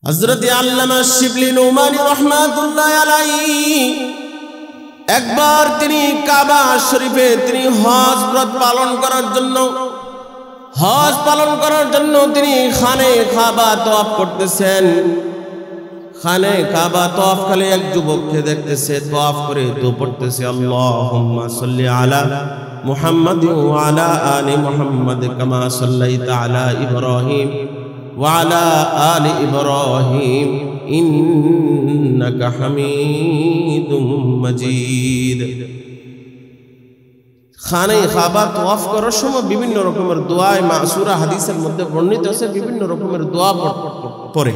হযরত আল্লামা শিবলি নুমানী রাহমাতুল্লাহ আলাইহি একবার তিনি কাবা শরীফে তিনি হজ ব্রত পালন করার জন্য তিনি খানে কাবা তওয়াফ করতেছেন। খানে কাবা তওয়াফ কালে এক যুবককে দেখতেছে তওয়াফ করে দোয়া পড়তেছে, আল্লাহুম্মা সাল্লি আলা মুহাম্মাদ ওয়া আলা আলি মুহাম্মাদ কামা সাল্লাইতা আলা ইব্রাহিম ওয়া আলা আলি ইব্রাহিম ইন্নাকা হামিদুম মাজিদ। খানে কাবা তওয়াফ করার সময় বিভিন্ন রকমের দোয়া মাসুরা হাদিসের মধ্যে বর্ণিত আছে, বিভিন্ন রকমের দোয়া পড়ে।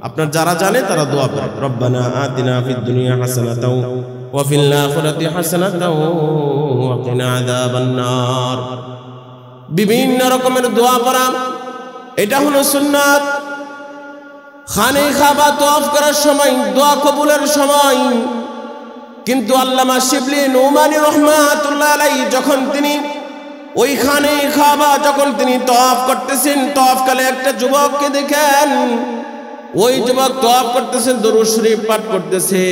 আপনার যারা জানে তারা দোয়া পড়ে, রব্বানা আতিনা ফিদ দুনিয়া হাসানাতাও ওয়া ফিল আখিরাতি হাসানাতাও ওয়া কিনা আযাবান নার। বিভিন্ন রকমের দোয়া পড়া এটা হলো সুন্নাত। খানে কাবা তওয়াফ করার সময় দোয়া কবুলের সময় কিন্তু আল্লামা শিবলি নুমানী রাহমাতুল্লাহ আলাইহি যখন তিনি ওই খানে কাবা যখন তিনি তওয়াফ করতেছেন, তওয়াফকালে একটা যুবককে দেখেন, ওই যুবক তওয়াফ করতেছেন, দরুদ শরীফ পাঠ করতেছে,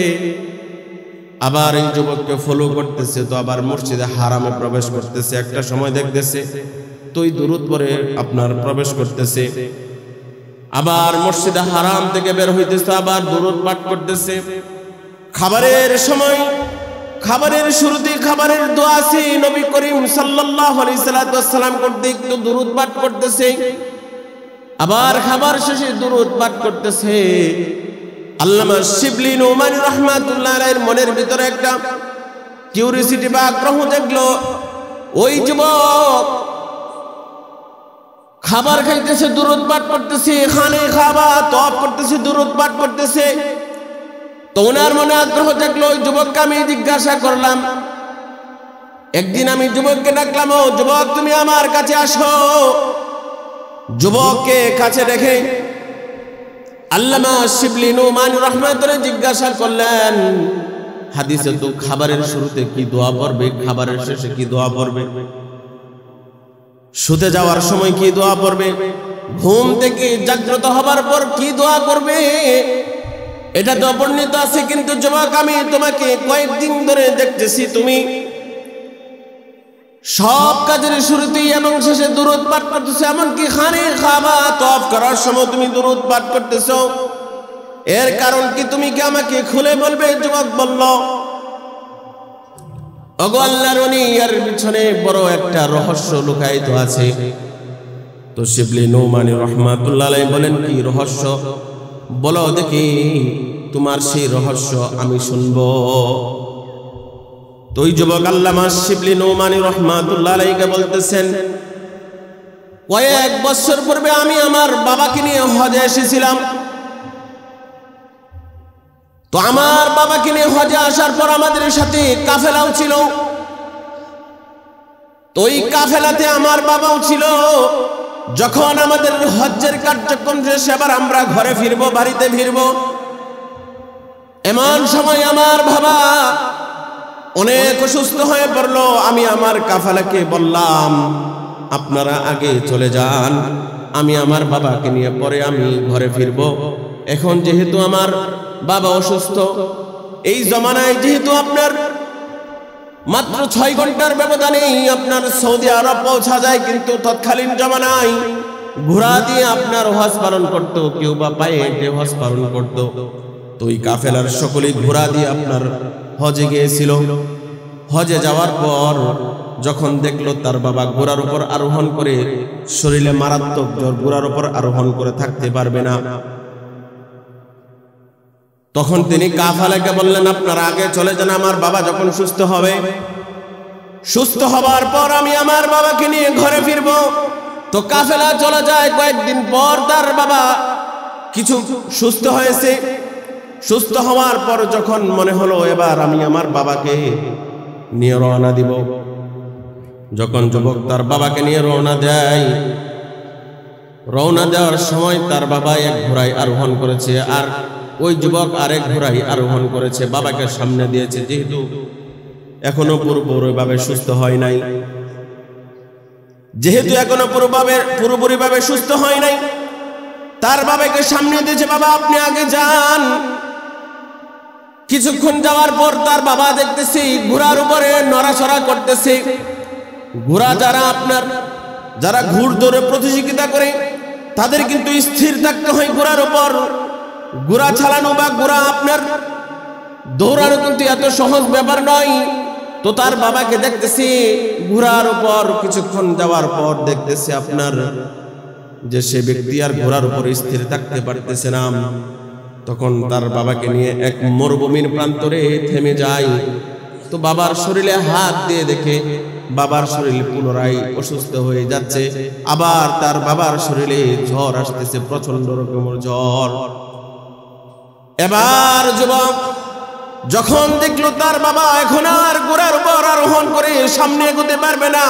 আবার এই যুবককে ফলো করতেছে, তো আবার মসজিদে হারামে প্রবেশ করতেছে। একটা সময় দেখতেছে তো ওই দরুদ পরে আপনার প্রবেশ করতেছে, আবার মসজিদে হারাম থেকে বের হইতেছে, আবার দরুদ পাঠ করতেছে। খাবারের সময় খাবারের শুরুতে খাবারের দোয়া আছে, নবী করিম সাল্লাল্লাহু আলাইহি সাল্লাম কর্তৃক তো দরুদ পাঠ করতেছে, আবার খাবার শেষে দরুদ পাঠ করতেছে। আল্লামা শিবলি নুমানী রাহমাতুল্লাহ আলাইহির মনের ভিতরে একটা কিউরিওসিটি বা আগ্রহ জাগলো। ওই যুবক খাবার খাইতেছে, দরুদ পাঠ করতেছে, খানে কাবা তওয়াফ করতেছে, দরুদ পাঠ করতেছে। তো ওনার মনে আগ্রহ থাকলো, ওই যুবককে আমি জিজ্ঞাসা করলাম, একদিন আমি যুবককে ডাকলাম, ও যুবক তুমি আমার কাছে আসো। যুবককে কাছে রেখে আল্লামা শিবলি নুমানী রাহমাতুল্লাহ জিজ্ঞাসা করলেন, হাদিসে তো খাবারের শুরুতে কি দোয়া পড়বে, খাবারের শেষে কি দোয়া পড়বে, শুতে যাওয়ার সময় কি দোয়া পড়বে, ঘুম থেকে জাগ্রত হবার পর কি দোয়া করবে, এটা তো বর্ণিত আছে। কিন্তু যুবক আমি তোমাকে কয়েকদিন ধরে দেখতেছি তুমি সব কাজের শুরুতেই এবং শেষে দরুদ পাঠ করতেছো, এমনকি খানে কাবা তওয়াফ করার সময় তুমি দরুদ পাঠ করতেছো, এর কারণ কি তুমি কি আমাকে খুলে বলবে? যুবক বলল, ওগো আল্লাহর ওলি, এর পিছনে বড় একটা রহস্য লুকায়িত আছে। তো শিবলি নুমানী রাহমাতুল্লাহ আলাইহি বলেন, কি রহস্য বলো দেখি, তোমার সেই রহস্য আমি শুনবো। তো ওই যুবক আল্লামা শিবলি নুমানী রাহমাতুল্লাহ আলাইহি বলতেছেন, কয়েক বছর পূর্বে আমি আমার বাবাকে নিয়ে হজে এসেছিলাম। তো আমার বাবাকে নিয়ে হজে আসার পর আমাদের সাথে কাফেলাও ছিল। তো ওই কাফেলাতে আমার বাবাও ছিল। যখন আমাদের হজ্জের কার্যক্রম শেষ, এবার আমরা ঘরে ফিরবো, বাড়িতে ফিরবো, এমন সময় আমার বাবা অনেক অসুস্থ হয়ে পড়লো। আমি আমার কাফেলাকে বললাম, আপনারা আগে চলে যান, আমি আমার বাবাকে নিয়ে পরে আমি ঘরে ফিরবো। এখন যেহেতু আমার বাবা অসুস্থ, এই জমানায় যেহেতু আপনার মাত্র 6 ঘন্টার ব্যবধানেই আপনার সৌদি আরব পৌঁছা যায়, কিন্তু তৎকালীন জমানায় ঘোড়া দিয়ে আপনার হজ পালন করত, কেউ বা পায়ে হেঁটে হজ পালন করত। তো ওই কাফেলার সকলেই ঘোড়া দিয়ে আপনার হজে গিয়েছিল। হজে যাওয়ার পর যখন দেখলো তার বাবা ঘোড়ার উপর আরোহণ করে, শরীরে মারাত্মক জ্বর, ঘোড়ার উপর আরোহণ করে থাকতে পারবে না, তখন তিনি কাফেলাকে বললেন, আপনারা আগে চলে যান, আমার বাবা যখন সুস্থ হবে, সুস্থ হবার পর আমি আমার বাবাকে নিয়ে ঘরে ফিরব। তো কাফেলা চলে যায়। কয়েকদিন পর তার বাবা কিছু সুস্থ হয়েছে। সুস্থ হওয়ার পর যখন মনে হলো এবার আমি আমার বাবাকে নিয়ে রওনা দিব, যখন যুবক তার বাবাকে নিয়ে রওনা দেয়, রওনা দেওয়ার সময় তার বাবা এক ঘোড়ায় আরোহণ করেছে, আর ওই যুবক আরেক ঘোড়ায় আরোহণ করেছে, বাবাকে সামনে দিয়েছে। যেহেতু এখনো পুরোপুরিভাবে সুস্থ হয় নাই, পুরোপুরিভাবে সুস্থ হয় নাই, তার বাবাকে সামনে দিয়েছে, বাবা আপনি আগে যান। কিছুক্ষণ যাওয়ার পর তার বাবা দেখতেছে ঘোড়ার উপরে নড়াচড়া করতেছে। ঘোড়া যারা ঘুড় দৌড়ে প্রতিযোগিতা করে তাদের কিন্তু স্থির থাকতে হয় ঘোড়ার উপর। ঘোড়া চালানো বা ঘোড়া দৌড়ানো কিন্তু এত সহজ ব্যাপার নয়। তো তার বাবাকে দেখতেছি ঘোড়ার উপর, কিছুক্ষণ যাওয়ার পর দেখতেছে যে সে ব্যক্তি আর ঘোড়ার উপর স্থির থাকতে পারতেছে না। তখন তার বাবাকে নিয়ে এক মরুভূমির প্রান্তরে থেমে যায়। তো বাবার শরীরে হাত দিয়ে দেখে বাবার শরীর পুনরায় অসুস্থ হয়ে যাচ্ছে। আবার তার বাবার শরীরে জ্বর আসতেছে, প্রচন্ড রকমের জ্বর। এবার যুবক যখন দেখলো তার বাবা এখন আর ঘোড়ার উপর আরোহণ করে সামনে এগোতে পারবে না,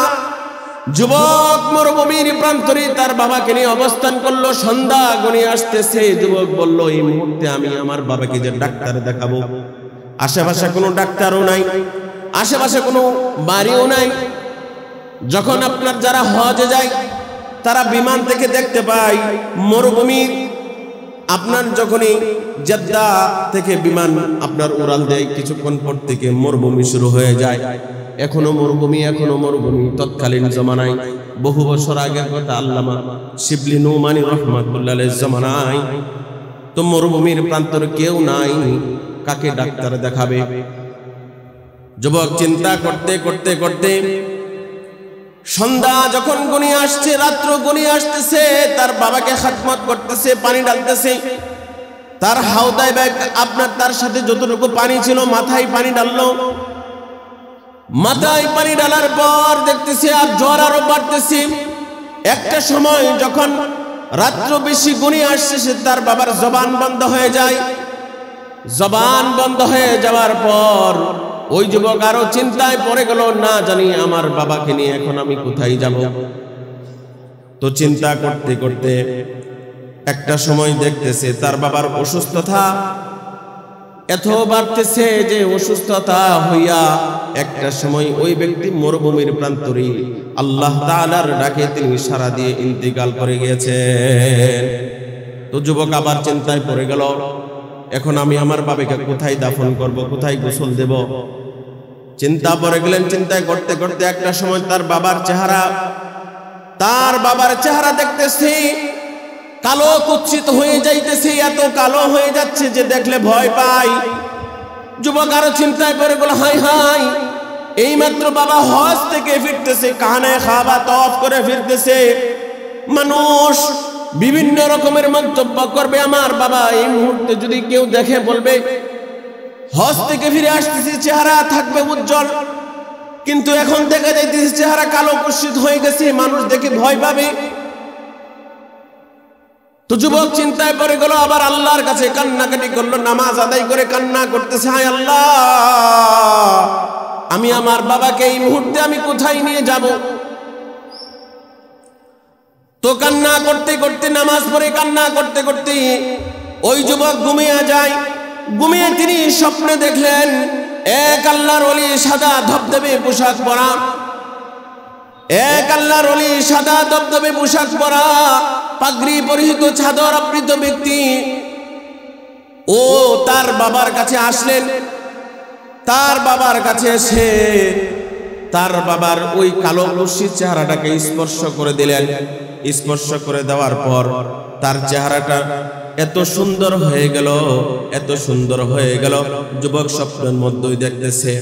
যুবক মরুভূমির প্রান্তরে তার বাবাকে নিয়ে অবস্থান করলো। সন্ধ্যা গনিয়ে আসতেছে। যুবক বলল, এই মুহূর্তে আমি আমার বাবাকে যে ডাক্তার দেখাবো, আশেপাশে কোনো ডাক্তারও নাই, আশেপাশে কোনো বাড়িও নাই। যখন যারা হজে যায় তারা বিমান থেকে দেখতে পায় মরুভূমির যখনই জেদ্দা থেকে বিমান উড়াল দেয়, কিছুক্ষণ পর থেকে মরুভূমি শুরু হয়ে যায়। এখনো মরুভূমি। তৎকালীন জমানায়, বহু বছর আগের কথা, আল্লামা শিবলি নুমানি রহমাতুল্লাহ আলাইহির জমানায় তো মরুভূমির প্রান্তরে কেউ নাই, কাকে ডাক্তার দেখাবে? যুবক চিন্তা করতে করতে করতে সন্ধ্যা যখন গনিয়ে আসছে, রাত্র গনিয়ে আসতেছে, তার বাবাকে খাদমত করতেছে, পানি ঢালতেছে। তার হাওদায় ব্যাগ তার সাথে যতটুকু পানি ছিল মাথায় পানি ঢাললো। মাথায় পানি ঢালার পর দেখতেছে আর জ্বর আরো বাড়তেছে। একটা সময় যখন রাত্র বেশি গনিয়ে আসছে, তার বাবার জবান বন্ধ হয়ে যায়। জবান বন্ধ হয়ে যাওয়ার পর ওই যুবক আরো চিন্তায় পড়ে গেল, না জানি আমার বাবাকে নিয়ে এখন আমি কোথায় যাব। তো চিন্তা করতে করতে একটা সময় দেখতেছে তার বাবার অসুস্থতা এত বাড়তেছে যে অসুস্থতা হইয়া একটা সময় ওই ব্যক্তি মরুভূমির প্রান্তরে আল্লাহ তাআলার ডাকে তিনি সাড়া দিয়ে ইন্তেকাল করে গিয়েছেন। তো যুবক আবার চিন্তায় পড়ে গেল, এখন আমি আমার বাবাকে কোথায় দাফন করব, কোথায় গোসল দেব? চিন্তা পড়ে গেলেন। চিন্তায় করতে করতে একটা সময় তার বাবার চেহারা দেখতেছি কালো কুৎসিত হয়ে যাইতেছে, এত কালো হয়ে যাচ্ছে যে দেখলে ভয় পাই। যুবক আরো চিন্তায় পড়ে গেল, হাই হাই, এইমাত্র বাবা হজ থেকে ফিরতেছে, কানে খাবা তওয়াফ করে ফিরতেছে। মানুষ বিভিন্ন রকমের মন্তব্য করবে, আমার বাবা এই মুহূর্তে যদি কেউ দেখে বলবে হজ থেকে ফিরে আসতেছে, চেহারা থাকবে উজ্জ্বল, কিন্তু এখন দেখা যাইতেছে চেহারা কালো কুৎসিত হয়ে গেছে, মানুষ দেখে ভয় পাবে। তো যুবক চিন্তায় পড়ে গেল, আবার আল্লাহর কাছে কান্নাকাটি করলো, নামাজ আদায় করে কান্না করতেছে, হায় আল্লাহ, আমি আমার বাবাকে এই মুহূর্তে আমি কোথায় নিয়ে যাব? তো কান্না করতে করতে, নামাজ পড়ে কান্না করতে করতে ওই যুবক ঘুমিয়ে যায়। ঘুমিয়ে তিনি স্বপ্নে দেখলেন এক আল্লাহর ওলি, সাদা ধবধবে পোশাক পরা, এক আল্লাহর ওলি, সাদা ধবধবে পোশাক পরা, পাগড়ি পরিহিত, চাদর আবৃত ব্যক্তি ও তার বাবার কাছে আসলেন। তার বাবার কাছে এসে তার বাবার ওই কালো কুৎসিত চেহারাটাকে স্পর্শ করে দিলেন। স্পর্শ করে দেওয়ার পর তার চেহারাটা এত সুন্দর হয়ে গেল, এত সুন্দর হয়ে গেল। যুবক স্বপ্নের মধ্যেই দেখতেছে।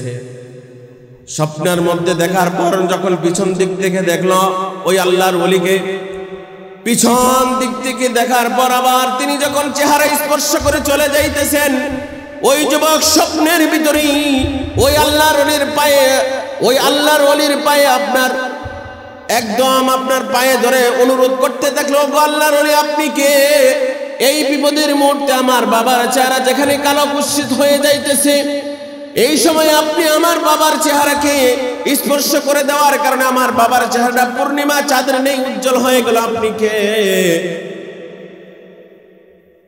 স্বপ্নের মধ্যে দেখার পর যখন পিছন দিক থেকে দেখলো ওই আল্লাহর ওলিকে, পিছন দিক থেকে দেখার পর আবার তিনি যখন চেহারা স্পর্শ করে চলে যাইতেছেন, ওই যুবক স্বপ্নের ভিতরেই ওই আল্লাহর ওলির পায়ে একদম পায়ে ধরে অনুরোধ করতে থাকলো, গো আল্লাহর ওলি, আপনি কে? এই বিপদের মুহূর্তে আমার বাবার চেহারা যেখানে কালো কুৎসিত হয়ে যাইতেছে, এই সময় আপনি আমার বাবার চেহারাকে স্পর্শ করে দেওয়ার কারণে আমার বাবার চেহারাটা পূর্ণিমা চাঁদের নেই উজ্জ্বল হয়ে গেল, আপনি কে?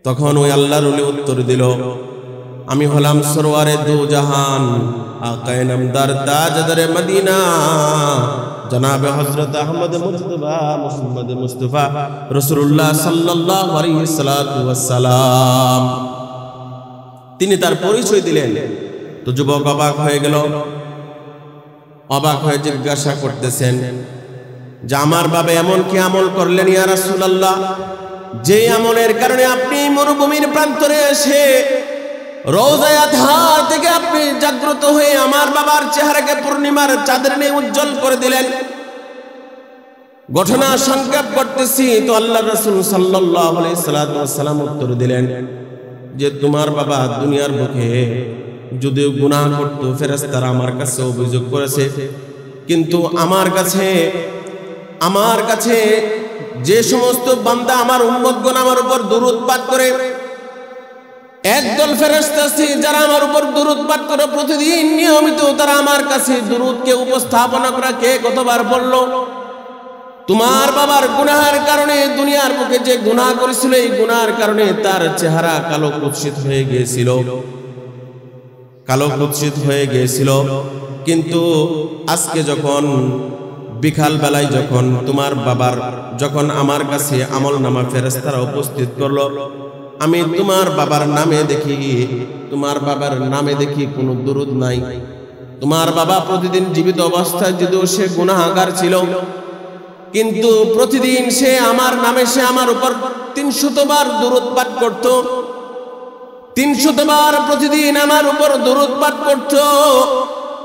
তখন ওই আল্লাহর ওলি উত্তর দিল, আমি হলাম সরওয়ারে দু জাহান, আকায়ে নামদার তাজদারে মদিনা, জনাবে হযরত আহমদ মুজতবা মুহাম্মদ মুস্তাফা রাসূলুল্লাহ সাল্লাল্লাহু আলাইহি সাল্লাতু ওয়াসসালাম। তিনি তার পরিচয় দিলেন। তো যুবক অবাক হয়ে গেল, অবাক হয়ে জিজ্ঞাসা করতেছেন যে আমার বাবা এমন কি আমল করলেন ইয়া রাসূলুল্লাহ, যে আমলের কারণে আপনি মরুভূমির প্রান্তরে এসে রওজায়ে আতহার থেকে আপনি জাগ্রত হয়ে আমার বাবার চেহারাকে পূর্ণিমার চাঁদের ন্যায় উজ্জ্বল করে দিলেন। ঘটনা সংক্ষেপ করতেছি। তো আল্লাহর রাসূল সাল্লাল্লাহু আলাইহি সাল্লাম উত্তর দিলেন যে তোমার বাবা দুনিয়ার বুকে যদিও গুনাহ করত, ফেরেশতারা আমার কাছে অভিযোগ করেছে, কিন্তু আমার কাছে যে সমস্ত বান্দা আমার উম্মতগণ আমার উপর দুরূদ পাঠ করে, একদল ফেরেশতা আছে যারা আমার উপর দুরূদ পাঠ করে প্রতিদিন নিয়মিত, তারা আমার কাছে দুরূদকে উপস্থাপনা করা কে কতবার বলল। তোমার বাবার গুনাহের কারণে দুনিয়ার বুকে যে গুনাহ করেছিল, এই গুনাহের কারণে তার চেহারা কালো কুৎসিত হয়ে গিয়েছিল, কিন্তু আজকে যখন বিকাল বেলায় তোমার বাবার আমার কাছে আমলনামা ফেরেশতারা উপস্থিত করলো, আমি তোমার বাবার নামে দেখি কোনো দুরূদ নাই। তোমার বাবা প্রতিদিন জীবিত অবস্থায় যদিও সে গুনাহগার ছিল, কিন্তু প্রতিদিন সে আমার নামে আমার উপর 300 বার দুরূদ পাঠ করত, 300 বার প্রতিদিন আমার উপর দুরূদ পাঠ করত।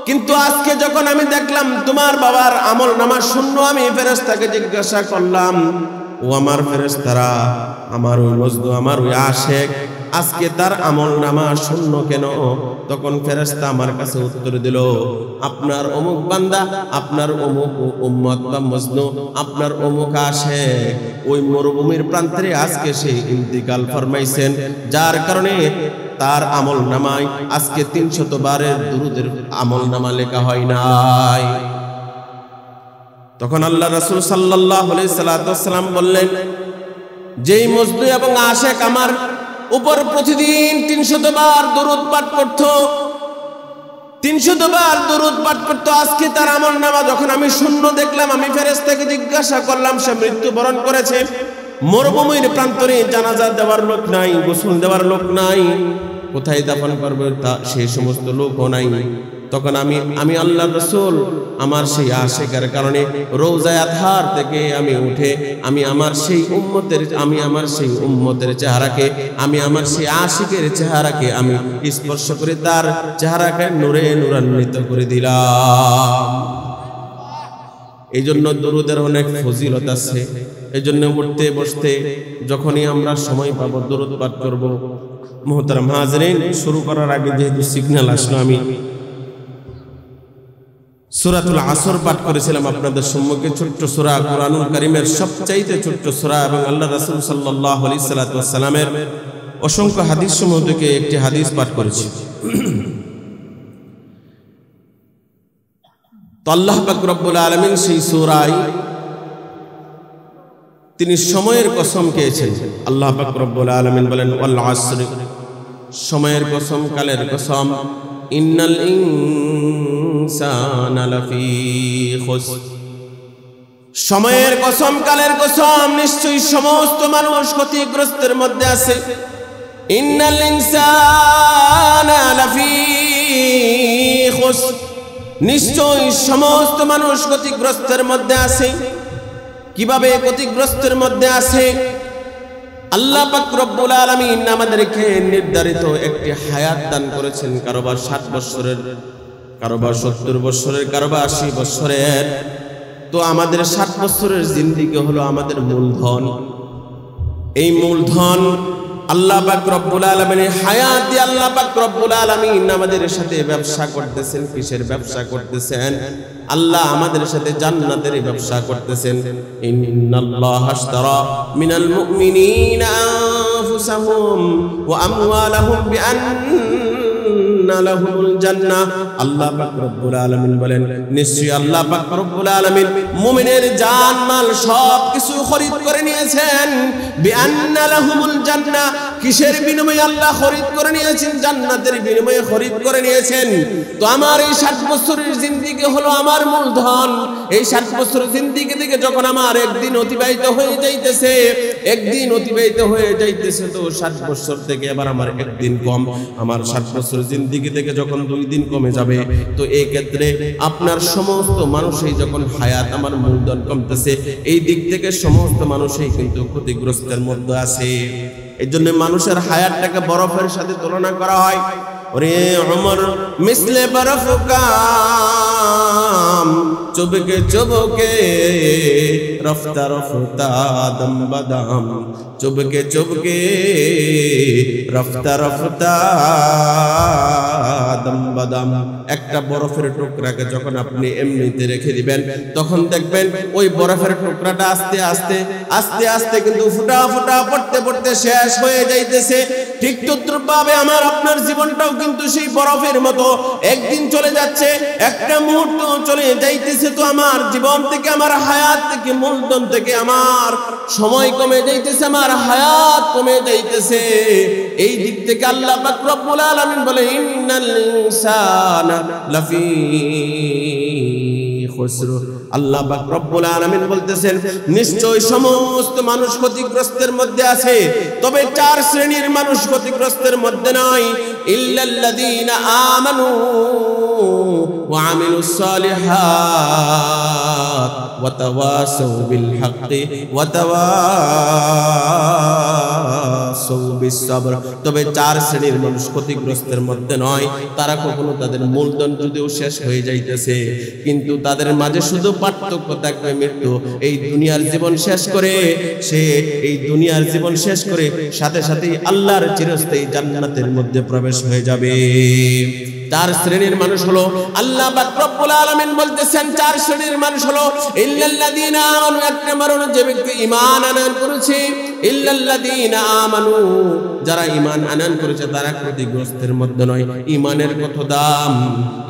কিন্তু আজকে যখন আমি দেখলাম তোমার বাবার আমলনামা শূন্য, আমি ফেরেশতাকে জিজ্ঞাসা করলাম, ও আমার ফেরেশতারা, আমার ওই মজনু, আমার ওই আশেক, আজকে তার আমলনামা শূন্য কেন? তখন ফেরেশতা আমার কাছে উত্তর দিল, আপনার অমুক বান্দা, আপনার অমুক উম্মত বা মজনু, আপনার অমুক আশেক ওই মরুভূমির প্রান্তরে আজকে সে ইন্তিকাল ফরমাইছেন, যার কারণে তার আমলনামায় আজকে 300 বারের দুরূদের আমলনামা লেখা হয় নাই। তখন আল্লাহ রাসূল সাল্লাল্লাহু আলাইহি সাল্লাম বললেন, যেই মজনু এবং আশেক আমার উপর প্রতিদিন 300 বার দুরূদ পাঠ করত, 300 বার দুরূদ পাঠ করত, আজকে তার আমলনামা যখন আমি শূন্য দেখলাম, আমি ফেরেশতাকে জিজ্ঞাসা করলাম, সে মৃত্যুবরণ করেছে, মরুভূমির প্রান্তরে জানাজা দেওয়ার লোক নাই, গোসল দেওয়ার লোক নাই, কোথায় দাফন করবে তা সেই সমস্ত লোকও নাই। তখন আমি আল্লাহর রাসূল আমার সেই আশিকের কারণে রওজায়ে আতহার থেকে আমি উঠে আমি আমার সেই উম্মতের চেহারাকে, আমি আমার সেই আশিকের চেহারাকে আমি স্পর্শ করে তার চেহারাকে নূরে নূরান্বিত করে দিলাম। এই জন্য দুরূদের অনেক ফজিলত আছে। এই জন্য উঠতে বসতে যখনই আমরা সময় পাবো দুরূদ পাঠ করব। মুহতারাম হাজরিন, শুরু করার আগে যেহেতু সিগন্যাল আসলো, আমি সূরাতুল আসর পাঠ করেছিলাম আপনাদের সম্মুখে। ছোট্ট সূরা, কুরআনুল কারীমের সবচাইতে ছোট্ট সূরা, এবং আল্লাহ রাসূল সাল্লাল্লাহু আলাইহি সাল্লামের অসংখ্য হাদিস সমূহ থেকে একটি হাদিস পাঠ করেছি। তো আল্লাহ পাক রব্বুল আলামিন সেই সূরায় তিনি সময়ের কসম খেয়েছেন। আল্লাহ পাক রব্বুল আলামিন বলেন, ওয়াল আসর, সময়ের কসম, কালের কসম, ইন্নাল ইনসানা লাফি খুসর, সময়ের কসম, কালের কসম, নিশ্চয়ই সমস্ত মানুষ ক্ষতিগ্রস্তের মধ্যে আছে। ইন্নাল ইনসানা লাফি খুসর, নিশ্চয়ই সমস্ত মানুষ ক্ষতিগ্রস্তের মধ্যে আছে। কিভাবে ক্ষতিগ্রস্তের মধ্যে আছে? আল্লাহ পাক রব্বুল আলামিন আমাদেরকে নির্ধারিত একটি হায়াত দান করেছেন, কারোবার 60 বছরের, কারোবার 70 বছরের, কারোবার 80 বছরের। তো আমাদের 60 বছরের জিন্দেগি হলো আমাদের মূলধন। এই মূলধন আল্লাহ পাক রব্বুল আলামিনের হায়াত দিয়ে আল্লাহ পাক রব্বুল আলামিন আমাদের সাথে ব্যবসা করতেছেন। কিসের ব্যবসা করতেছেন? আল্লাহ আমাদের সাথে জান্নাতের ব্যবসা করতেছেন। ইন্নাল্লাহা আশতারা মিনাল মুমিনিনা আনফুসাহুম ওয়া আমওয়ালাহুম বিআন্না ইন্না লাহুমুল জান্নাহ। আল্লাহ পাক রব্বুল আলামিন বলেন নিশ্চয়ই আল্লাহ পাক রব্বুল আলামিন মুমিনের জান মাল সব কিছু খরিদ করে নিয়েছেন। বিআন্না লাহুমুল জান্নাহ, কিসের বিনিময়ে আল্লাহ খরিদ করে নিয়েছেন? জান্নাতের বিনিময়ে খরিদ করে নিয়েছেন। তো আমার এই 60 বছরের জিন্দেগি হলো আমার মূলধন। এই 60 বছর জিন্দেগি থেকে যখন আমার একদিন অতিবাহিত হয়ে যাইতেছে, একদিন অতিবাহিত হয়ে যাইতেছে, তো 60 বছর থেকে এবার আমার একদিন কম। আমার 60 বছর জিন্দেগি থেকে যখন 2 দিন কমে যাবে, তো এই ক্ষেত্রে আপনার সমস্ত মানুষই যখন হায়াত আমার মূলধন কমতেছে, এই দিক থেকে সমস্ত মানুষই কিন্তু ক্ষতিগ্রস্তের মধ্যে আছে। এই জন্য মানুষের হায়াতটাকে বরফের সাথে তুলনা করা হয়। ওরে ওমর মিসলে বরফ কাম চুবকে চুবকে রফতা রফতা দম বদাম, চুবকে চুবকে রফতা রফতা দম বদাম। একটা বরফের টুকরাকে যখন আপনি এমনিতে রেখে দিবেন, তখন দেখবেন ওই বরফের টুকরাটা আস্তে আস্তে আস্তে আস্তে কিন্তু ফুটা ফুটা পড়তে পড়তে শেষ হয়ে যাইতেছে। ঠিক তদ্রূপভাবে আমার আপনার জীবনটাও কিন্তু সেই বরফের মতো একদিন চলে যাচ্ছে, একটা মুহূর্ত চলে যাইতেছে। তো আমার জীবন থেকে, আমার হায়াত থেকে, মূলধন থেকে আমার সময় কমে যাইতেছে, আমার হায়াত কমে যাইতেছে। এই দিক থেকে আল্লাহ পাক রব্বুল আলামিন বলে ইন্নাল ইনসানা লাফি খুসর। আল্লাহ পাক রব্বুল আলামিন বলতেছেন নিশ্চয় সমস্ত মানুষ ক্ষতিগ্রস্তের মধ্যে আছে, তবে 4 শ্রেণীর মানুষ ক্ষতিগ্রস্তের মধ্যে নয়। ইল্লাল্লাযীনা আমানু ওয়া আমিলুস সালিহাত ওয়া তাওয়াসাউ বিল হাক্কি ওয়া তাওয়াসাউ বিস সাবর। তবে 4 শ্রেণীর মানুষ ক্ষতিগ্রস্তের মধ্যে নয়। তারা কখনো তাদের মূলধন যদিও শেষ হয়ে যাইতেছে, কিন্তু তাদের মাঝে শুধু পার্থক্য থাকবে মৃত্যু। এই দুনিয়ার জীবন শেষ করে সে এই দুনিয়ার জীবন শেষ করে সাথে সাথেই আল্লাহর চিরস্থায়ী জান্নাতের মধ্যে প্রবেশ হয়ে যাবে। 4 শ্রেণীর মানুষ হলো, আল্লাহ পাক রব্বুল আলামিন বলতেছেন 4 শ্রেণীর মানুষ হলো ইল্লাল্লাযীনা আমানু, এক নম্বর যে ব্যক্তি ঈমান আনয়ন করেছে। ইল্লাল্লাযীনা আমানু, যারা ঈমান আনয়ন করেছে তারা ক্ষতিগ্রস্তের মধ্যে নয়। ঈমানের কত দাম,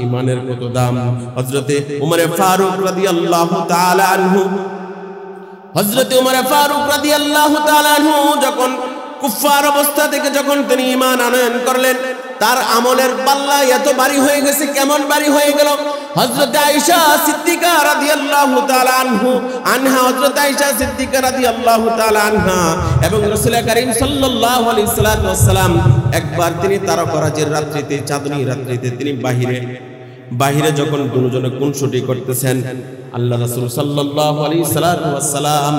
ঈমানের কত দাম। হযরতে উমর ফারুক রাদিয়াল্লাহু তাআলা আনহু, হযরতে উমর ফারুক রাদিয়াল্লাহু তাআলা আনহু যখন কুফফার অবস্থা থেকে যখন তিনি ঈমান আনয়ন করলেন, তার আমলের পাল্লা এত ভারী হয়ে গেছে। কেমন ভারী হয়ে গেল? হযরত আয়েশা সিদ্দিকা রাদিয়াল্লাহু তাআলা আনহা, হযরত আয়েশা সিদ্দিকা রাদিয়াল্লাহু তাআলা আনহা এবং রাসূল কারীম সাল্লাল্লাহু আলাইহি ওয়াসাল্লাম একবার তিনি তারকারাজের রাত্রিতে, চাঁদনী রাত্রিতে তিনি বাহিরে যখন দুজনে খুনসুটি করতেছেন, আল্লাহ রাসূল সাল্লাল্লাহু আলাইহি ওয়াসাল্লাম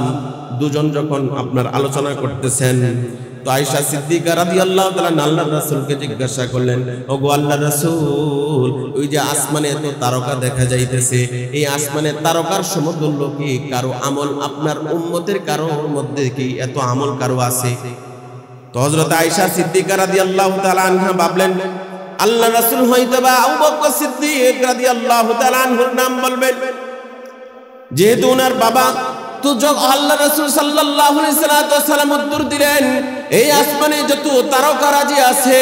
দুজন যখন আপনার আলোচনা করতেছেন, তো আয়েশা সিদ্দিকা রাদিয়াল্লাহু তাআলা আল্লাহর রাসূলকে জিজ্ঞাসা করলেন, ওগো আল্লাহর রাসূল, ওই যে আসমানে এত তারকা দেখা যাইতেছে, এই আসমানের তারকার সমতুল্য কি কারো আমল আপনার উম্মতের কারোর মধ্যে কি এত আমল কারো আছে? তো হযরত আয়েশা সিদ্দিকা রাদিয়াল্লাহু তাআলা আনহা ভাবলেন আল্লাহর রাসূল হয়তোবা আবু বকর সিদ্দিক রাদিয়াল্লাহু তাআলা আনহুর নাম বলবেন, যেহেতু ওনার বাবা। তো যখন আল্লাহ রাসূল সাল্লাল্লাহু আলাইহি ওয়াসাল্লাম উত্তর দিলেন, এই আসমানে যত তারকারাজি আছে,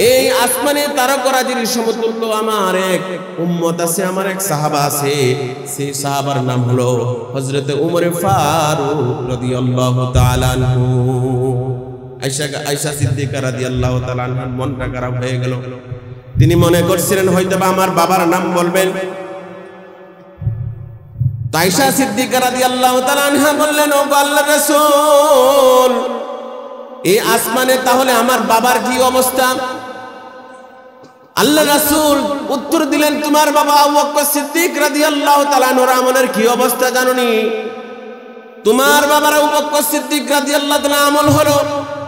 এই আসমানে তারকারাজির সমতুল্য আমার এক উম্মত আছে, আমার এক সাহাবা আছে। সেই সাহাবার নাম হলো হযরতে উমর ফারুক রাদিয়াল্লাহু তাআলা আনহু। আয়েশা সিদ্দিকা রাদিয়াল্লাহু তাআলা আনহার মনটা খারাপ হয়ে গেল। তিনি মনে করছিলেন হয়তোবা আমার বাবার নাম বলবেন। আয়েশা সিদ্দিকা রাদিয়াল্লাহু তাআলা আনহা বললেন, ও আল্লাহর রাসূল, এই আসমানে তাহলে আমার বাবার কি অবস্থা? আল্লাহ রাসূল উত্তর দিলেন, তোমার বাবা আবু বকর সিদ্দিক রাদিয়াল্লাহু তাআলা আনহুর আমলের কি অবস্থা জানোনি? তোমার বাবার আবু বকর সিদ্দিক রাদিয়াল্লাহু তাআলা আমল হলো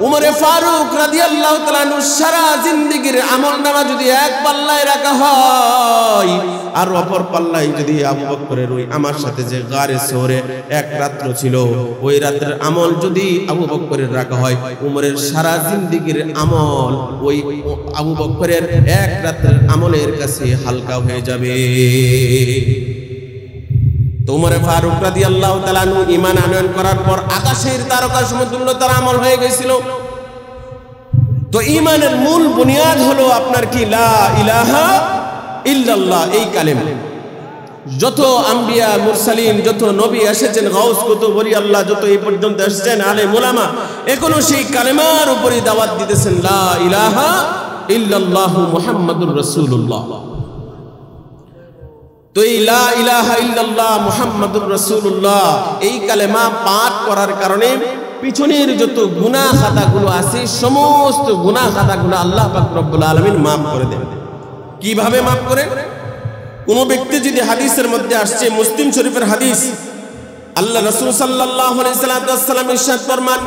উমর ফারুক রাদিয়াল্লাহু তাআলা আনহু সারা জিন্দেগীর আমলনামা যদি এক পাল্লায় রাখা হয়, আর অপর পাল্লায় যদি আবু বকরের ওই আমার সাথে যে গারে সওরে এক রাত্র ছিল, ওই রাতের আমল যদি আবু বকরের রাখা হয়, উমরের সারা জিন্দেগীর আমল ওই আবু বকরের এক রাতের আমলের কাছে হালকা হয়ে যাবে। উমর ফারুক রাদিয়াল্লাহু তাআলা আনহু ঈমান আনয়ন করার পর আকাশের তারকা সমতুল্য তার আমল হয়ে গিয়েছিল। তো ঈমানের মূল বুনিয়াদ হলো আপনার কি লা ইলাহা ইল্লাল্লাহ, এই কালেমা। যত আম্বিয়া মুরসালিন, যত নবী এসেছেন, গাউস কুতুব ওলি আল্লাহ যত এই পর্যন্ত এসেছেন, আলেম উলামা, এখনো সেই কালেমার উপরে দাওয়াত দিতেছেন, লা ইলাহা ইল্লাল্লাহু মুহাম্মাদুর রাসূলুল্লাহ। তো এই লা ইলাহা ইল্লাল্লাহ মুহাম্মাদুর রাসূলুল্লাহ এই কালেমা পাঠ করার কারণে পিছনের যত গুনাহ খাতাগুলো আছে, সমস্ত গুনাহ খাতাগুলো আল্লাহ পাক রব্বুল আলামিন maaf করে দেন। কিভাবে maaf করেন? কোন ব্যক্তি যদি হাদিসের মধ্যে আসছে, মুসলিম শরীফের হাদিস, আল্লাহ রাসূল সাল্লাল্লাহু আলাইহি ওয়াসাল্লাম ইরশাদ ফরমান,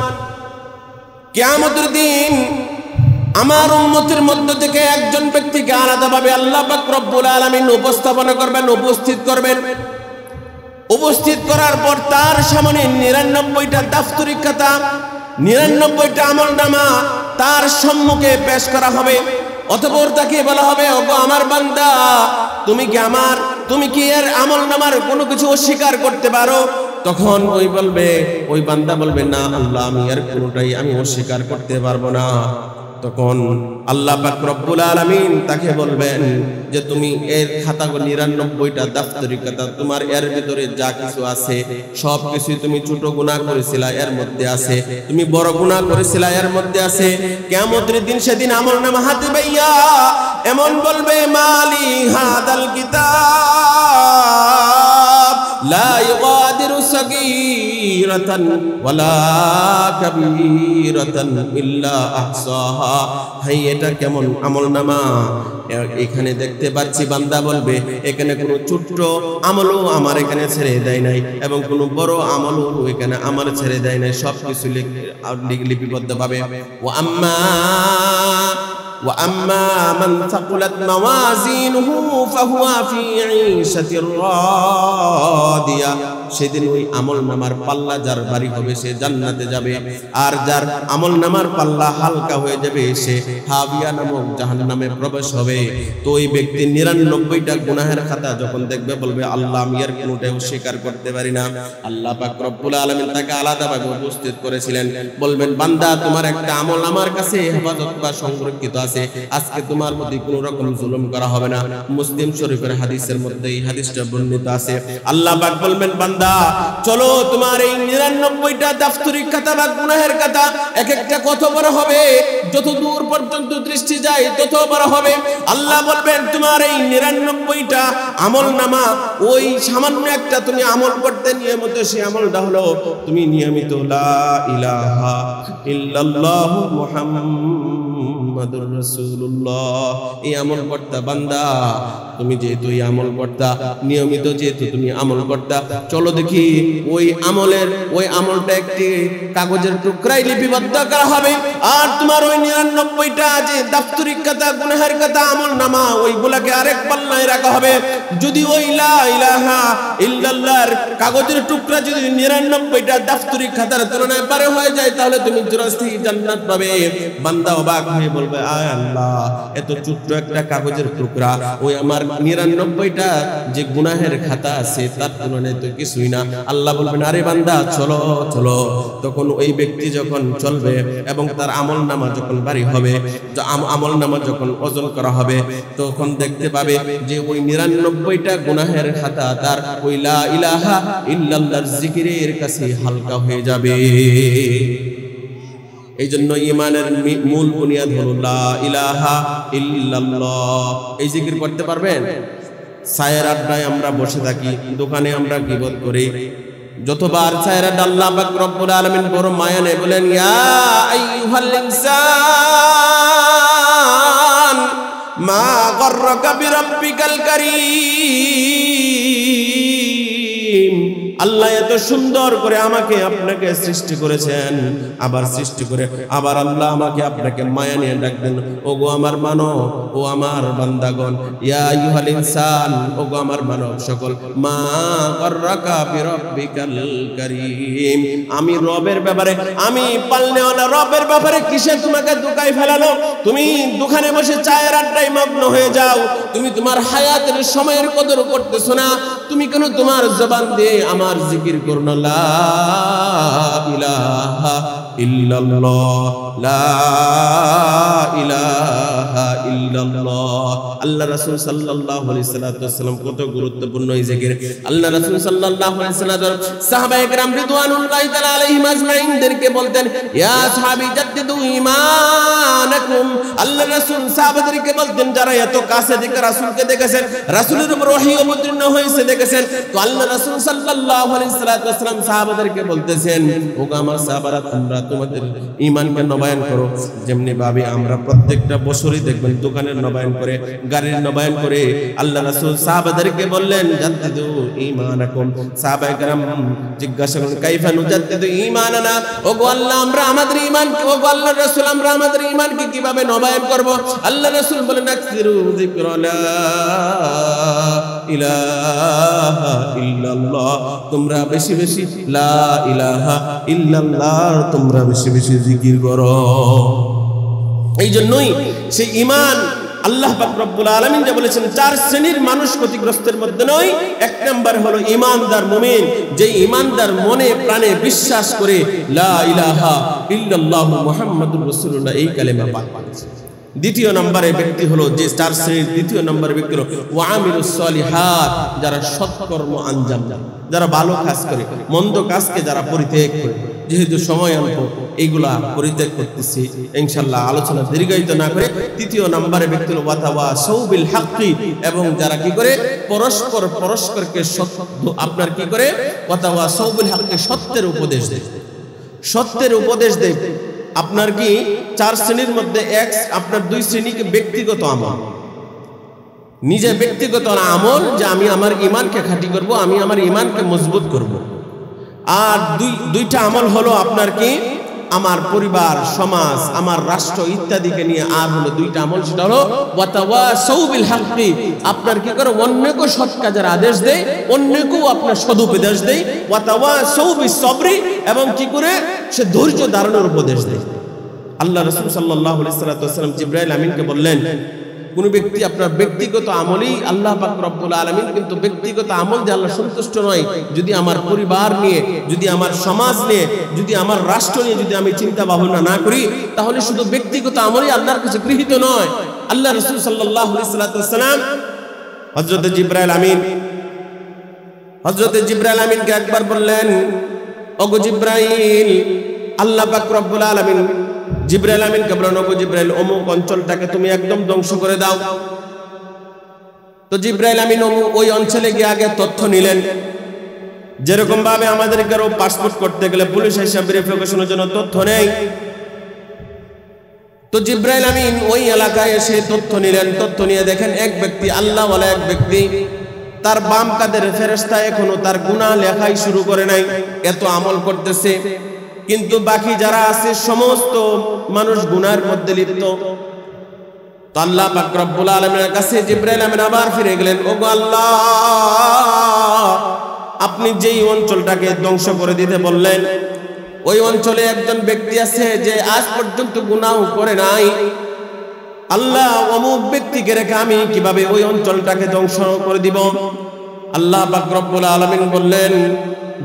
কিয়ামতের দিন আমার উম্মতের মধ্য থেকে একজন ব্যক্তিকে আলাদাভাবে আল্লাহ পাক রব্বুল আলামিন উপস্থাপনা করবেন, উপস্থিত করবেন। উপস্থিত করার পর তার সামনে 99টা দাফতরি খাতা, 99টা আমলনামা তার সম্মুখে পেশ করা হবে। অতঃপর তাকে বলা হবে, ওগো আমার বান্দা, তুমি কি এর আমলনামার কোনো কিছু অস্বীকার করতে পারো? তখন ওই বান্দা বলবে, না আল্লাহ, আমি এর কোনোটাই আমি অস্বীকার করতে পারবো না। তখন আল্লাহ পাক রব্বুল আলামিন তাকে বলবেন যে তুমি এর খাতাগুলো 99টা দাফতরি খাতা, তোমার এর ভিতরে যা কিছু আছে সব কিছুই তুমি ছোট গুনাহ করেছিলা এর মধ্যে আছে, তুমি বড় গুনাহ করেছিলা এর মধ্যে আছে। কিয়ামতের দিন সেদিন আমলনামা হাতে পাইয়া এমন বলবে, মালি হাদাল কিতাব লা ইগাদিরু সাগীরাতান ওয়ালা কাবীরাতান ইল্লা আহসাহা। হাই, এটা কেমন আমলনামা? এখানে দেখতে পাচ্ছি, বান্দা বলবে, এখানে কোনো ছোট্ট আমলও আমার এখানে ছেড়ে দেয় নাই এবং কোনো বড় আমলও এখানে আমার ছেড়ে দেয় নাই, সবকিছু লিপিবদ্ধ ভাবে। وأما من ثقلت موازينه فهو في عيشة راضية। সেদিন ওই আমলনামার পাল্লা যার ভারী হবে সে জান্নাতে যাবে, আর যার আমলনামার পাল্লা হালকা হয়ে যাবে সে হাবিয়া নামক জাহান্নামে প্রবেশ হবে। তো ওই ব্যক্তি 99টা গুনাহের খাতা যখন দেখবে বলবে, আল্লাহ, আমি আর কোনোটাই অস্বীকার করতে পারি না। আল্লাহ পাক রব্বুল আলামিন তাকে আলাদাভাবে উপস্থিত করেছিলেন, বলবেন, বান্দা, তোমার একটা আমল আমার কাছে হেফাজত বা সংরক্ষিত আছে, আজকে তোমার প্রতি কোনো রকম জুলুম করা হবে না। মুসলিম শরীফের হাদিসের মধ্যে এই হাদিসটা বর্ণিত আছে। আল্লাহ পাক বলবেন, বান্দা, চলো, তোমার এই 99টা দাফতরি খাতা বা গুনাহের খাতা এক একটা কত বড় হবে, যত দূর পর্যন্ত দৃষ্টি যায় তত বড় হবে। আল্লাহ বলবেন, তোমার এই 99টা আমলনামা, ওই সামান্য একটা তুমি আমল করতে নিয়মিত, সেই আমলটা হলো তুমি নিয়মিত লা ইলাহা ইল্লাল্লাহু মুহাম্মাদুর রাসূলুল্লাহ এই আমল করতা। বান্দা, তুমি যেহেতু এই আমল করতা, নিয়মিত যেহেতু তুমি আমল করতা, চলো দেখি ওই আমলটা একটি কাগজের টুকরায় লিপিবদ্ধ করা হবে, আর তোমার ওই 99টা যে দাফতরি খাতা, গুনাহের খাতা, আমলনামা, ওইগুলাকে আরেক পাল্লায় রাখা হবে। যদি ওই লা ইলাহা ইল্লাল্লাহর কাগজের টুকরা যদি 99টা দাফতরি খাতার তুলনায় পারে হয়ে যায়, তাহলে তুমি চিরস্থায়ী জান্নাত পাবে। বান্দা অবাক হয়ে বলবে, আয় আল্লাহ, এত ছোট্ট একটা কাগজের টুকরা, ওই আমার 99টা যে গুনাহের খাতা আছে তার তুলনায় তো কিছুই না। আল্লাহ বলবেন, আরে বান্দা, চলো চলো। তখন ওই ব্যক্তি যখন চলবে এবং তার আমলনামা যখন ভারী হবে, আমলনামা যখন ওজন করা হবে, তখন দেখতে পাবে যে ওই 99টা গুনাহের খাতা তার ওই লা ইলাহা ইল্লাল্লাহর জিকিরের কাছে হালকা হয়ে যাবে। এই জন্য ঈমানের মূল বুনিয়াদ হলো লা ইলাহা ইল্লাল্লাহ। এই জিকির করতে পারবেন? চায়ের আড্ডায় আমরা বসে থাকি, দোকানে আমরা গীবত করি, যতবার চায়ের আড্ডা আল্লাহ পাক রব্বুল আলামিন বড় মায়া নেই, বলেন, ইয়া আইয়ুহাল ইনসান মা গররাকা বিরাব্বিকাল কারীম। আল্লাহ এত সুন্দর করে আমাকে আপনাকে সৃষ্টি করেছেন, আবার সৃষ্টি করে আবার আল্লাহ আমাকে আপনাকে মায়া নিয়ে ডাকবেন, ওগো আমার মানব, ও আমার বান্দাগণ, ইয়া আইয়ুহাল ইনসান, ওগো আমার মানব সকল, মা গররাকা বিরাব্বিকাল কারীম। আমি রবের ব্যাপারে, আমি পালনেওয়ালা রবের ব্যাপারে কিসে তোমাকে ধোঁকায় ফেলালো? তুমি দোকানে বসে চায়ের আড্ডায় মগ্ন হয়ে যাও, তুমি তোমার হায়াতের সময়ের কদর করতেছো না। তুমি কেন তোমার জবান দিয়ে আমার আমার জিকির করুন লা ইলাহা ইল্লাল্লাহ লা ইলাহা ইল্লাল্লাহ। আল্লাহ রাসূল সাল্লাল্লাহু আলাইহি সাল্লাম কত গুরুত্বপূর্ণ এই জিকির। আল্লাহ রাসূল সাল্লাল্লাহু আলাইহি সাল্লাম সাহাবায়ে কেরাম রিদওয়ানুল্লাহি তাআলা আলাইহিম আজমাইনদেরকে বলতেন ইয়া সাহাবী জাদ্দিদু ঈমানাকুম। আল্লাহ রাসূল সাহাবাদেরকে বলতেন যারা এত কাছে থেকে রাসূলকে দেখেছেন, রাসূলের উপর ওহী অবতীর্ণ হয়েছে দেখেছেন, তো আল্লাহ রাসূল সাল্লাল্লাহু আলাইহি সাল্লাম সাহাবাদেরকে বলতেছেন ওগো আমার সাহাবারা তোমরা তোমাদের ঈমানকে নবায়ন করো। যেমনি ভাবে আমরা প্রত্যেকটা বছরই দেখবেন দোকানের নবায়ন করে, গাড়ির নবায়ন করে, আল্লাহ রাসূল সাহাবাদেরকে বললেন জাদ্দিদু ঈমানাকুম। সাহাবায়ে কেরাম জিজ্ঞাসা করলেন কাইফা নুজাদ্দিদু ঈমানানা, ওগো আল্লাহ আমরা আমাদের ঈমানকে, ওগো আল্লাহর রাসূল আমরা আমাদের ঈমানকে কিভাবে নবায়ন করব? আল্লাহ রাসূল বলেন আকসিরু যিকরা লা ইলাহা ইল্লাল্লাহ, তোমরা বেশি বেশি লা ইলাহা ইল্লাল্লাহ তোমরা বেশি বেশি জিকির করো। এই জন্যই সেই ঈমান আল্লাহ পাক রব্বুল আলামিন যে বলেছেন চার শ্রেণীর মানুষ ক্ষতিগ্রস্তের মধ্যে নয়। এক নাম্বার হলো ঈমানদার মুমিন, যে ঈমানদার মনে প্রাণে বিশ্বাস করে লা ইলাহা ইল্লাল্লাহু মুহাম্মাদুর রাসূলুল্লাহ এই কালেমা পাক করেছে। দ্বিতীয় নম্বরে ব্যক্তি হলো যে চার শ্রেণীর দ্বিতীয় নম্বরে ব্যক্তি হলো ওয়ামিলুস সলিহাত, যারা সৎকর্ম আঞ্জাম দেয়, যারা ভালো কাজ করে, মন্দ কাজকে যারা পরিত্যাগ করে। যেহেতু সময় অল্প এইগুলা পরিত্যাগ করতেছি ইনশাআল্লাহ, আলোচনা দীর্ঘায়িত না করে তৃতীয় নম্বরে ব্যক্তি হলো ওয়াতাওয়াসাউ বিল হাক্কি, এবং যারা কি করে পরস্পরকে সত্য আপনার কি করে ওয়াতাওয়াসাউ বিল হাক্কি সত্যের উপদেশ দেয়, সত্যের উপদেশ দেয়। আপনার কি চার শ্রেণীর মধ্যে এক আপনার দুই শ্রেণীকে ব্যক্তিগত আমল, নিজে ব্যক্তিগত আমল যে আমি আমার ঈমানকে খাঁটি করব, আমি আমার ঈমানকে মজবুত করব। আর দুইটা আমল হলো আপনার কি আমার পরিবার, সমাজ, আমার রাষ্ট্র ইত্যাদিকে নিয়ে। আর হলো দুইটা আমল, সেটা হলো ওয়াতাওয়াসাউ বিল হাক্কি, আপনার কি করে অন্যকে সৎ কাজের আদেশ দেয়, অন্যকেও আপনার সদুপদেশ দেয়। ওয়াতাওয়াসাউ বিস সবরি, এবং কি করে সে ধৈর্য ধারণের উপদেশ দেয়। আল্লাহ রাসূল সাল্লাল্লাহু আলাইহি সাল্লাম জিবরাইল আমিনকে বললেন কোন ব্যক্তি আপনার ব্যক্তিগত আমলেই আল্লাহ পাক রব্বুল আলামিন, কিন্তু ব্যক্তিগত আমল যে আল্লাহ সন্তুষ্ট নয়, যদি আমার পরিবার নিয়ে, যদি আমার সমাজ নিয়ে, যদি আমার রাষ্ট্র নিয়ে যদি আমি চিন্তা ভাবনা না করি, তাহলে শুধু ব্যক্তিগত আমলই আল্লাহর কাছে গৃহীত নয়। আল্লাহ রাসূল সাল্লাল্লাহু আলাইহি সাল্লাম হযরত জিবরাইল আমিনকে একবার বললেন ওগো জিবরাইল, আল্লাহ পাক রব্বুল আলামিন জিবরাইল আমিনকে বললেন ওগো জিবরাইল অমুক অঞ্চলটাকে তুমি একদম ধ্বংস করে দাও। তো জিবরাইল আমিন ওই অঞ্চলে গিয়ে আগে তথ্য নিলেন, যেরকম ভাবে আমাদের কারো পাসপোর্ট করতে গেলে পুলিশ হিসাব ভেরিফিকেশনের জন্য তথ্য নেই। তো জিবরাইল আমিন ওই এলাকায় এসে তথ্য নিলেন। তথ্য নিয়ে দেখেন এক ব্যক্তি, আল্লাহওয়ালা এক ব্যক্তি, তার বাম কাঁধের ফেরেশতা এখনো তার গুনাহ লেখাই শুরু করে নাই, এত আমল করতেছে, কিন্তু বাকি যারা আছে সমস্ত মানুষ গুনাহের মধ্যে লিপ্ত। তো আল্লাহ পাক রব্বুল আলামিনের কাছে জিবরাইল আমিন আবার ফিরে গেলেন, ওগো আল্লাহ, আপনি যেই অঞ্চলটাকে ধ্বংস করে দিতে বললেন, ওই অঞ্চলে একজন ব্যক্তি আছে যে আজ পর্যন্ত গুনাহ করে নাই। আল্লাহ, অমুক ব্যক্তিকে রেখে আমি কিভাবে ওই অঞ্চলটাকে ধ্বংস করে দিব? আল্লাহ পাক রব্বুল আলামিন বললেন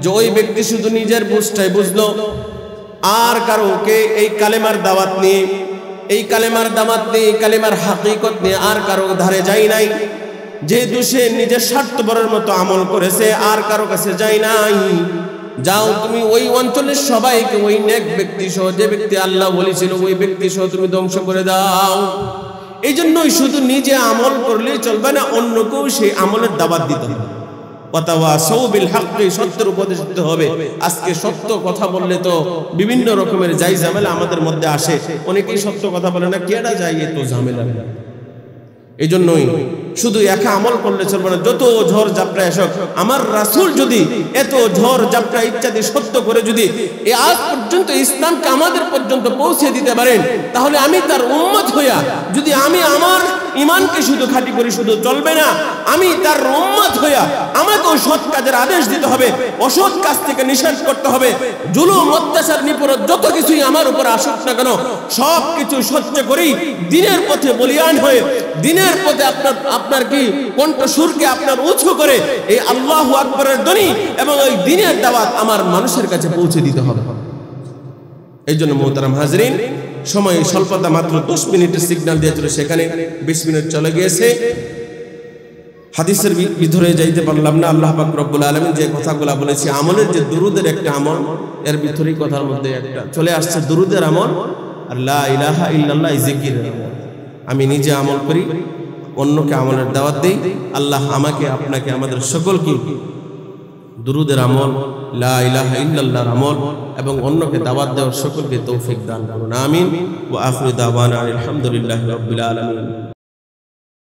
যে ওই ব্যক্তি শুধু নিজের বুঝটাই বুঝলো, আর কারোকে এই কালেমার দাওয়াত নিয়ে, এই কালেমার দাওয়াত নিয়ে, এই কালেমার হাকিকত নিয়ে আর কারো ধারে যাই নাই। যেহেতু সে নিজের স্বার্থপরের মতো আমল করেছে, আর কারো কাছে যাই নাই। যাও তুমি ওই অঞ্চলের সবাইকে ওই নেক ব্যক্তি সহ, যে ব্যক্তি আল্লাহ বলেছিল ওই ব্যক্তি সহ তুমি ধ্বংস করে দাও। এই জন্যই শুধু নিজে আমল করলে চলবে না, অন্যকেও সেই আমলের দাওয়াত দিতে হবে। ওয়াতাওয়াসাউ বিল হাক্কি, সত্যের উপদেশ দিতে হবে। আজকে সত্য কথা বললে তো বিভিন্ন রকমের যাই ঝামেলা আমাদের মধ্যে আসে। অনেকেই সত্য কথা বলে না, কেডা যায় এত ঝামেলা। এই জন্যই শুধু একা আমল করলে চলবে না, যত ঝড় ঝাপটা এসব, আমার রাসূল যদি এত ঝড় ঝাপটা ইত্যাদি সত্য করে যদি এই আজ পর্যন্ত ইসলামকে আমাদের পর্যন্ত পৌঁছে দিতে পারেন, তাহলে আমি তার উম্মত হইয়া যদি আমি আমার ঈমানকে শুধু খাঁটি করে শুধু চলবে না, আমি তার উম্মত হইয়া আমাকেও সৎ কাজের আদেশ দিতে হবে, অসৎ কাজ থেকে নিষেধ করতে হবে। জুলুম, অত্যাচার, নিপীড়ন যত কিছুই আমার উপর আসুক না কেন সব কিছু সহ্য করেই দিনের পথে বলিয়ান হয়ে দিনের পথে আপনার কি কণ্ঠস্বরকে আপনার উঁচু করে এই আল্লাহু আকবরের ধ্বনি এবং ওই দিনের দাওয়াত আমার মানুষের কাছে পৌঁছে দিতে হবে। এই জন্য মোহতারাম হাজরিন, সময় স্বল্পতা, মাত্র 10 মিনিটের সিগন্যাল দিয়েছিল, সেখানে 20 মিনিট চলে গিয়েছে। হাদিসের ভিতরে যাইতে পারলাম না। আল্লাহ পাক রব্বুল আলামিন যে কথাগুলো বলেছে, আমলের যে দুরুদের একটা আমল, এর ভিতরেই কথার মধ্যে একটা চলে আসছে দুরুদের আমল আর লা ইলাহা ইল্লাল্লাহ জিকিরের আমল। আমি নিজে আমল করি, অন্যকে আমলের দাওয়াত দেই। আল্লাহ আমাকে, আপনাকে, আমাদের সকলকে দুরুদের আমল, লা ইলাহা ইল্লাল্লাহর আমল এবং অন্যকে দাওয়াত দেওয়ার সকলকে তৌফিক দান করুন। আমিন। ওয়া আখিরু দাওয়ানা আলহামদুলিল্লাহি রাব্বিল আলামিন।